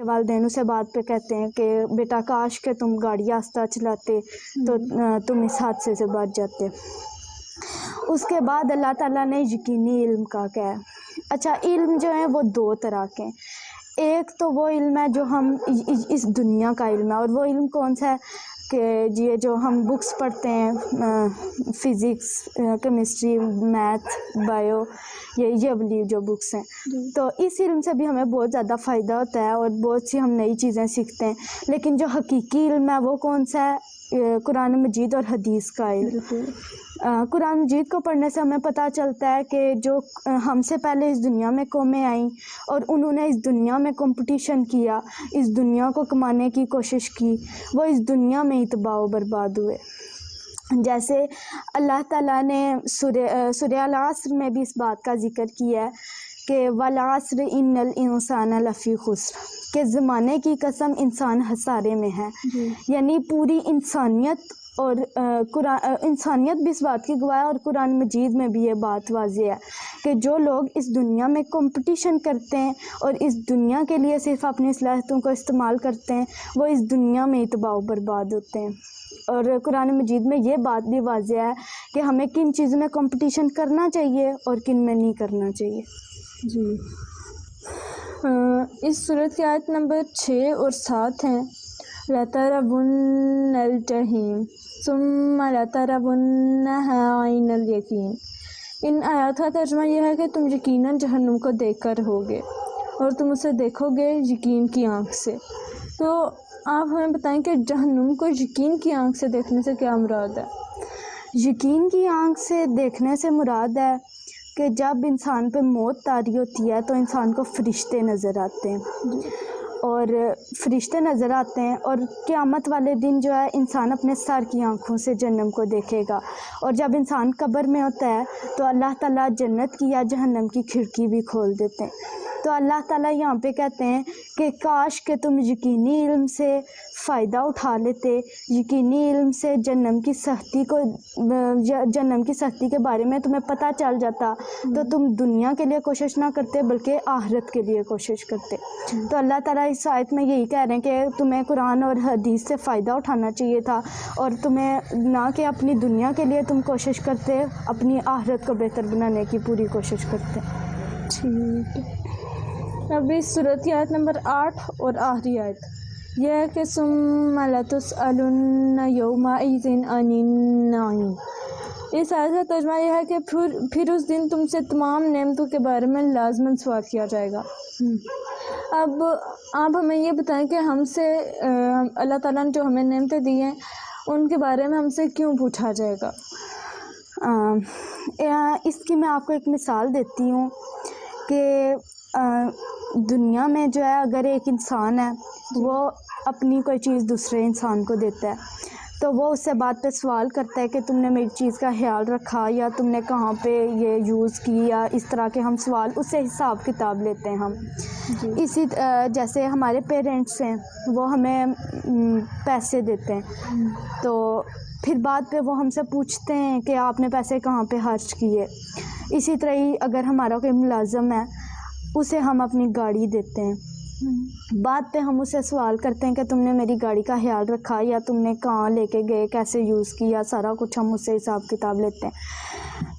والدین اسے بات پہ کہتے ہیں کہ بیٹا کاش کہ تم گاڑی آہستہ چلاتے تو تم اس حادثے سے بچ جاتے۔ اس کے بعد اللہ تعالیٰ نے یقینی علم کا کہا ہے۔ اچھا، علم جو ہے وہ دو طرح کے ہیں۔ ایک تو وہ علم ہے جو ہم اس دنیا کا علم ہے، اور وہ علم کون سا ہے کہ یہ جو ہم بکس پڑھتے ہیں، فزکس، کیمسٹری، میتھ، بایو، یہ والی جو بکس ہیں، تو اس علم سے بھی ہمیں بہت زیادہ فائدہ ہوتا ہے اور بہت سی ہم نئی چیزیں سیکھتے ہیں۔ لیکن جو حقیقی علم ہے وہ کون سا ہے؟ قرآن مجید اور حدیث کا علم۔ قرآن مجید کو پڑھنے سے ہمیں پتہ چلتا ہے کہ جو ہم سے پہلے اس دنیا میں قومیں آئیں اور انہوں نے اس دنیا میں کمپٹیشن کیا، اس دنیا کو کمانے کی کوشش کی، وہ اس دنیا میں ہی تباہ و برباد ہوئے۔ جیسے اللہ تعالیٰ نے سورہ العصر میں بھی اس بات کا ذکر کیا ہے کہ والعصر ان الانسان لفی خسر، کہ زمانے کی قسم انسان خسارے میں ہے۔ یعنی پوری انسانیت اور انسانیت بھی اس بات کی گواہ ہے، اور قرآن مجید میں بھی یہ بات واضح ہے کہ جو لوگ اس دنیا میں کمپٹیشن کرتے ہیں اور اس دنیا کے لیے صرف اپنی صلاحیتوں کو استعمال کرتے ہیں، وہ اس دنیا میں ہی تباہ و برباد ہوتے ہیں۔ اور قرآن مجید میں یہ بات بھی واضح ہے کہ ہمیں کن چیزوں میں کمپٹیشن کرنا چاہیے اور کن میں نہیں کرنا چاہیے۔ جی، اس صورت کی آیت نمبر 6 اور 7 ہیں لَتَرَوُنَّ الْجَحِيمَ ثُمَّ لَتَرَوُنَّهَا عَيْنَ الْيَقِينِ۔ ان آیات کا ترجمہ یہ ہے کہ تم یقیناً جہنم کو دیکھ کر ہوگے اور تم اسے دیکھو گے یقین کی آنکھ سے۔ تو آپ ہمیں بتائیں کہ جہنم کو یقین کی آنکھ سے دیکھنے سے کیا مراد ہے؟ یقین کی آنکھ سے دیکھنے سے مراد ہے کہ جب انسان پہ موت طاری ہوتی ہے تو انسان کو فرشتے نظر آتے ہیں، اور فرشتے نظر آتے ہیں، اور قیامت والے دن جو ہے انسان اپنے سر کی آنکھوں سے جہنم کو دیکھے گا۔ اور جب انسان قبر میں ہوتا ہے تو اللہ تعالیٰ جنت کی یا جہنم کی کھڑکی بھی کھول دیتے ہیں۔ تو اللہ تعالیٰ یہاں پہ کہتے ہیں کہ کاش کہ تم یقینی علم سے فائدہ اٹھا لیتے، یقینی علم سے جہنم کی سختی کے بارے میں تمہیں پتہ چل جاتا تو تم دنیا کے لیے کوشش نہ کرتے بلکہ آخرت کے لیے کوشش کرتے۔ تو اللہ تعالیٰ اس آیت میں یہی کہہ رہے ہیں کہ تمہیں قرآن اور حدیث سے فائدہ اٹھانا چاہیے تھا، اور تمہیں نہ کہ اپنی دنیا کے لیے تم کوشش کرتے، اپنی آخرت کو بہتر بنانے کی پوری کوشش کرتے۔ ٹھیک ہے، اب اس صورت کی آیت نمبر 8 اور آخری آیت یہ ہے کہ ثُمَّ لَتُسْأَلُنَّ يَوْمَئِذٍ عَنِ النَّعِيمِ۔ اس آیت کا ترجمہ یہ ہے کہ پھر اس دن تم سے تمام نعمتوں کے بارے میں لازماً سوال کیا جائے گا۔ اب آپ ہمیں یہ بتائیں کہ ہم سے اللہ تعالیٰ نے جو ہمیں نعمتیں دی ہیں ان کے بارے میں ہم سے کیوں پوچھا جائے گا؟ اس کی میں آپ کو ایک مثال دیتی ہوں کہ دنیا میں جو ہے اگر ایک انسان ہے وہ اپنی کوئی چیز دوسرے انسان کو دیتا ہے تو وہ اس سے بات پہ سوال کرتا ہے کہ تم نے میری چیز کا خیال رکھا، یا تم نے کہاں پہ یہ یوز کی، یا اس طرح کے ہم سوال اس سے حساب کتاب لیتے ہیں ہم۔ اسی جیسے ہمارے پیرنٹس ہیں وہ ہمیں پیسے دیتے ہیں تو پھر بعد پہ وہ ہم سے پوچھتے ہیں کہ آپ نے پیسے کہاں پہ خرچ کیے۔ اسی طرح ہی اگر ہمارا کوئی ملازم ہے اسے ہم اپنی گاڑی دیتے ہیں، بعد پہ ہم اسے سوال کرتے ہیں کہ تم نے میری گاڑی کا خیال رکھا، یا تم نے کہاں لے کے گئے، کیسے یوز کیا، سارا کچھ ہم اس سے حساب کتاب لیتے ہیں۔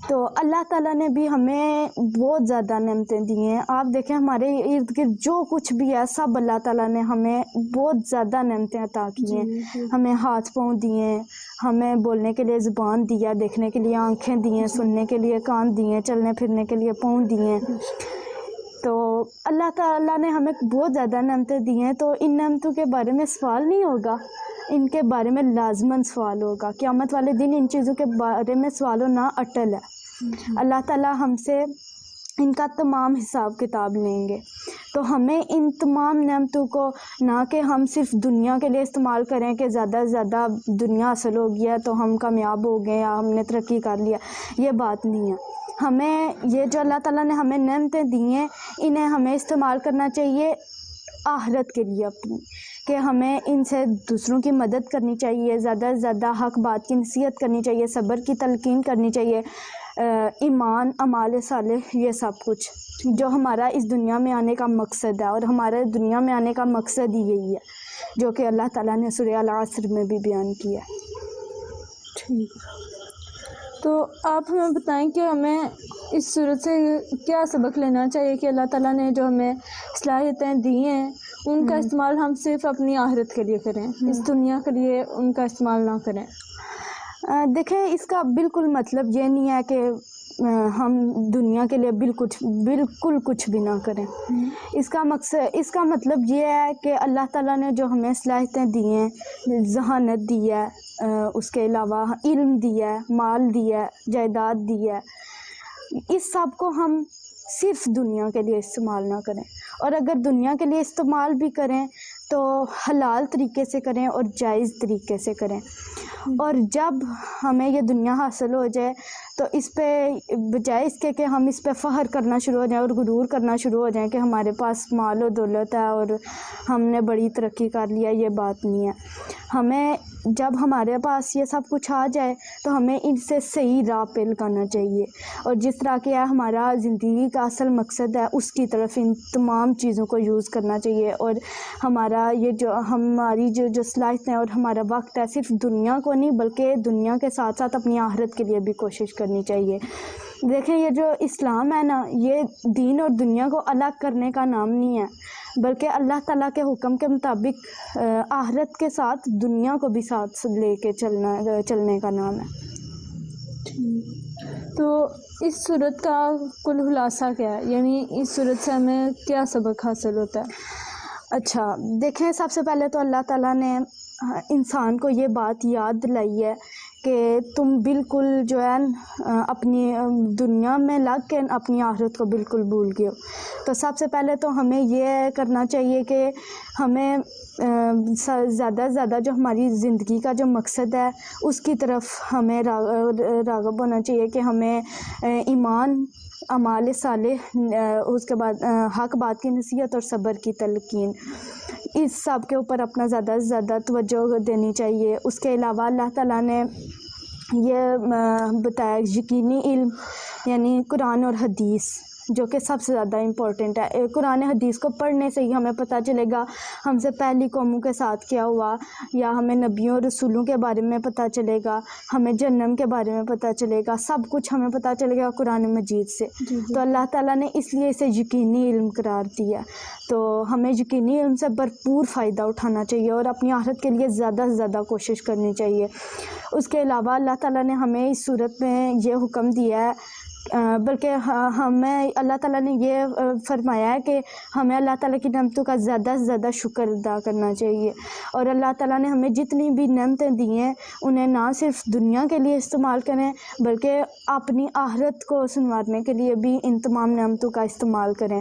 تو اللہ تعالیٰ نے بھی ہمیں بہت زیادہ نعمتیں دی ہیں۔ آپ دیکھیں ہمارے ارد گرد جو کچھ بھی ہے سب اللہ تعالیٰ نے ہمیں بہت زیادہ نعمتیں عطا کی ہیں۔ ہمیں ہاتھ پاؤں دیے ہیں، ہمیں بولنے کے لیے زبان دیا، دیکھنے کے لیے آنکھیں دی ہیں، سننے کے لیے کان دیے ہیں، چلنے پھرنے کے لیے پاؤں دیے ہیں۔ تو اللہ تعالیٰ نے ہمیں بہت زیادہ نعمتیں دی ہیں، تو ان نعمتوں کے بارے میں سوال نہیں ہوگا، ان کے بارے میں لازماً سوال ہوگا۔ قیامت والے دن ان چیزوں کے بارے میں سوال ہونا اٹل ہے۔ اللہ تعالیٰ ہم سے ان کا تمام حساب کتاب لیں گے۔ تو ہمیں ان تمام نعمتوں کو نہ کہ ہم صرف دنیا کے لیے استعمال کریں کہ زیادہ سے زیادہ دنیا حاصل ہو گیا تو ہم کامیاب ہو گئے یا ہم نے ترقی کر لیا، یہ بات نہیں ہے۔ ہمیں یہ جو اللہ تعالیٰ نے ہمیں نعمتیں دی ہیں انہیں ہمیں استعمال کرنا چاہیے آخرت کے لیے اپنی، کہ ہمیں ان سے دوسروں کی مدد کرنی چاہیے، زیادہ سے زیادہ حق بات کی نصیحت کرنی چاہیے، صبر کی تلقین کرنی چاہیے، ایمان، اعمال صالح، یہ سب کچھ جو ہمارا اس دنیا میں آنے کا مقصد ہے، اور ہمارے دنیا میں آنے کا مقصد ہی یہی ہے جو کہ اللہ تعالیٰ نے سورہ العصر میں بھی بیان کیا ہے۔ ٹھیک، تو آپ ہمیں بتائیں کہ ہمیں اس صورت سے کیا سبق لینا چاہیے کہ اللہ تعالیٰ نے جو ہمیں صلاحیتیں دی ہیں ان کا استعمال ہم صرف اپنی آخرت کے لیے کریں، اس دنیا کے لیے ان کا استعمال نہ کریں۔ دیکھیں، اس کا بالکل مطلب یہ نہیں ہے کہ ہم دنیا کے لیے بالکل کچھ بھی نہ کریں۔ اس کا مطلب یہ ہے کہ اللہ تعالیٰ نے جو ہمیں صلاحیتیں دی ہیں، ذہانت دی ہے، اس کے علاوہ علم دیا ہے، مال دیا ہے، جائیداد دی ہے، اس سب کو ہم صرف دنیا کے لیے استعمال نہ کریں، اور اگر دنیا کے لیے استعمال بھی کریں تو حلال طریقے سے کریں اور جائز طریقے سے کریں۔ اور جب ہمیں یہ دنیا حاصل ہو جائے تو اس پہ بجائے اس کے کہ ہم اس پہ فخر کرنا شروع ہو جائیں اور غرور کرنا شروع ہو جائیں کہ ہمارے پاس مال و دولت ہے اور ہم نے بڑی ترقی کر لیا، یہ بات نہیں ہے۔ ہمیں جب ہمارے پاس یہ سب کچھ آ جائے تو ہمیں ان سے صحیح راہ پہ لگانا چاہیے، اور جس طرح کہ ہمارا زندگی کا اصل مقصد ہے اس کی طرف ان تمام چیزوں کو یوز کرنا چاہیے، اور ہماری جو صلاحیتیں اور ہمارا وقت ہے صرف دنیا کو نہیں بلکہ دنیا کے ساتھ ساتھ اپنی آخرت کے لیے بھی کوشش کرنی چاہیے۔ دیکھیں، یہ جو اسلام ہے نا، یہ دین اور دنیا کو الگ کرنے کا نام نہیں ہے، بلکہ اللہ تعالیٰ کے حکم کے مطابق آخرت کے ساتھ دنیا کو بھی ساتھ لے کے چلنے کا نام ہے۔ تو اس صورت کا کل خلاصہ کیا ہے، یعنی اس صورت سے ہمیں کیا سبق حاصل ہوتا ہے؟ اچھا، دیکھیں، سب سے پہلے تو اللہ تعالیٰ نے انسان کو یہ بات یاد دلائی ہے کہ تم بالکل جو ہے اپنی دنیا میں لگ کے اپنی آخرت کو بالکل بھول گئے ہو۔ تو سب سے پہلے تو ہمیں یہ کرنا چاہیے کہ ہمیں زیادہ سے زیادہ جو ہماری زندگی کا جو مقصد ہے اس کی طرف ہمیں راغب ہونا چاہیے کہ ہمیں ایمان، اعمال صالح، اس کے بعد حق بات کی نصیحت اور صبر کی تلقین، اس سب کے اوپر اپنا زیادہ سے زیادہ توجہ دینی چاہیے۔ اس کے علاوہ اللہ تعالیٰ نے یہ بتایا یقینی علم، یعنی قرآن اور حدیث، جو کہ سب سے زیادہ امپورٹنٹ ہے۔ قرآن حدیث کو پڑھنے سے ہی ہمیں پتہ چلے گا ہم سے پہلی قوموں کے ساتھ کیا ہوا، یا ہمیں نبیوں اور رسولوں کے بارے میں پتہ چلے گا، ہمیں جہنم کے بارے میں پتہ چلے گا، سب کچھ ہمیں پتہ چلے گا قرآن مجید سے۔ تو اللہ تعالیٰ نے اس لیے اسے یقینی علم قرار دیا، تو ہمیں یقینی علم سے بھرپور فائدہ اٹھانا چاہیے اور اپنی آخرت کے لیے زیادہ سے زیادہ کوشش کرنی چاہیے۔ اس کے علاوہ اللہ تعالیٰ نے ہمیں اس صورت میں یہ حکم دیا ہے، بلکہ ہمیں اللہ تعالیٰ نے یہ فرمایا ہے کہ ہمیں اللہ تعالیٰ کی نعمتوں کا زیادہ سے زیادہ شکر ادا کرنا چاہیے، اور اللہ تعالیٰ نے ہمیں جتنی بھی نعمتیں دی ہیں انہیں نہ صرف دنیا کے لیے استعمال کریں بلکہ اپنی آخرت کو سنوارنے کے لیے بھی ان تمام نعمتوں کا استعمال کریں۔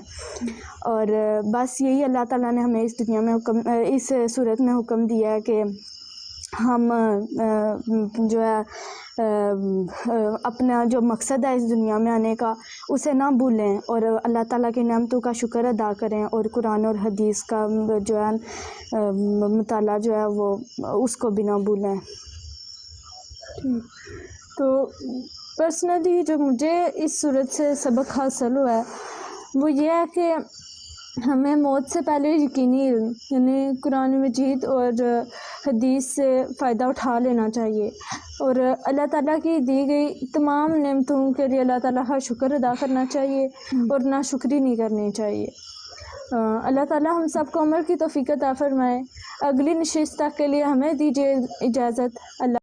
اور بس یہی اللہ تعالیٰ نے ہمیں اس دنیا میں اس صورت میں حکم دیا ہے کہ ہم جو ہے اپنا جو مقصد ہے اس دنیا میں آنے کا اسے نہ بھولیں، اور اللہ تعالیٰ کی نعمتوں کا شکر ادا کریں، اور قرآن اور حدیث کا جو ہے مطالعہ جو ہے وہ اس کو بھی نہ بھولیں۔ تو پرسنلی جو مجھے اس صورت سے سبق حاصل ہوا ہے وہ یہ ہے کہ ہمیں موت سے پہلے یقینی علم یعنی قرآن مجید اور حدیث سے فائدہ اٹھا لینا چاہیے، اور اللہ تعالیٰ کی دی گئی تمام نعمتوں کے لیے اللہ تعالیٰ کا شکر ادا کرنا چاہیے اور ناشکری نہیں کرنی چاہیے۔ اللہ تعالیٰ ہم سب کو عمل کی توفیق عطا فرمائے۔ اگلی نشست تک کے لیے ہمیں دیجیے اجازت۔ اللہ